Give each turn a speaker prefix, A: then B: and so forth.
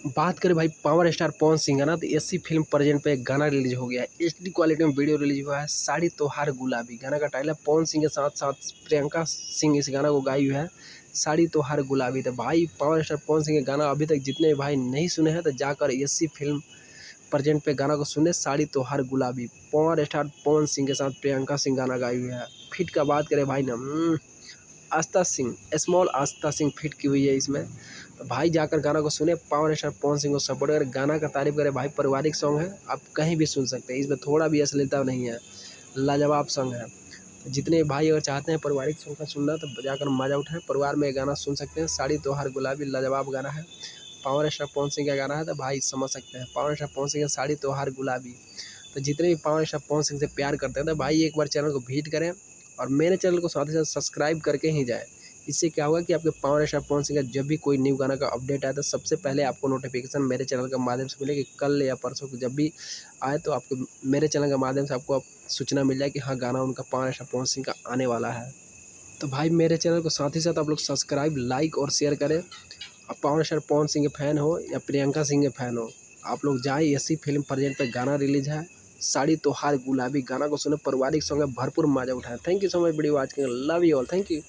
A: बात करें भाई पावर स्टार पवन सिंह है ना, तो एसी फिल्म प्रेजेंट पे एक गाना रिलीज हो गया है। एचडी क्वालिटी में वीडियो रिलीज हुआ है। साड़ी तोहार गुलाबी गाना का टाइटल है। पवन सिंह के साथ साथ प्रियंका सिंह इस गाना को गाई हुई है। साड़ी तोहार गुलाबी। तो भाई पावर स्टार पवन सिंह के गाना अभी तक जितने भाई नहीं सुने हैं तो जाकर एसी फिल्म प्रेजेंट पे गाना को सुने। साड़ी तोहार गुलाबी पावर स्टार पवन सिंह के साथ प्रियंका सिंह गाना गाई हुई है। फिट का बात करें भाई ना, आस्था सिंह, स्मॉल आस्था सिंह फिट की हुई है इसमें। तो भाई जाकर गाना को सुने, पावर स्टार पवन सिंह को सपोर्ट करें, गाना का तारीफ करें। भाई पारिवारिक सॉन्ग है, आप कहीं भी सुन सकते हैं, इसमें थोड़ा भी अश्लीलता नहीं है, लाजवाब सॉन्ग है। तो जितने भाई अगर चाहते हैं पारिवारिक सॉन्ग का सुनना तो जाकर मजा उठाएं, परिवार में गाना सुन सकते हैं। साड़ी तोहार गुलाबी लाजवाब गाना है, पावर स्टार पवन सिंह का गाना है। तो भाई समझ सकते हैं पावर स्टार पवन सिंह का साड़ी तोहार गुलाबी। तो जितने भी पावर स्टार पवन सिंह से प्यार करते हैं तो भाई एक बार चैनल को विजिट करें और मेरे चैनल को साथ ही साथ सब्सक्राइब करके ही जाएँ। इससे क्या होगा कि आपके पावर स्टार पवन सिंह का जब भी कोई न्यू गाना का अपडेट आए तो सबसे पहले आपको नोटिफिकेशन मेरे चैनल के माध्यम से मिलेगी। कल या परसों को जब भी आए तो आपको मेरे चैनल के माध्यम से आपको सूचना मिल जाए कि हाँ गाना उनका पावर स्टार पवन सिंह का आने वाला है। तो भाई मेरे चैनल को साथ ही साथ आप लोग सब्सक्राइब, लाइक और शेयर करें। आप पावर स्टार पवन सिंह के फैन हो या प्रियंका सिंह के फैन हो, आप लोग जाए ऐसी फिल्म प्रेजेंट पे गाना रिलीज है। साड़ी तोहार गुलाबी गाना को सुने, पारिवारिक सॉन्ग है, भरपूर मजा उठाए। Thank you so much video watch के, love you all, thank you.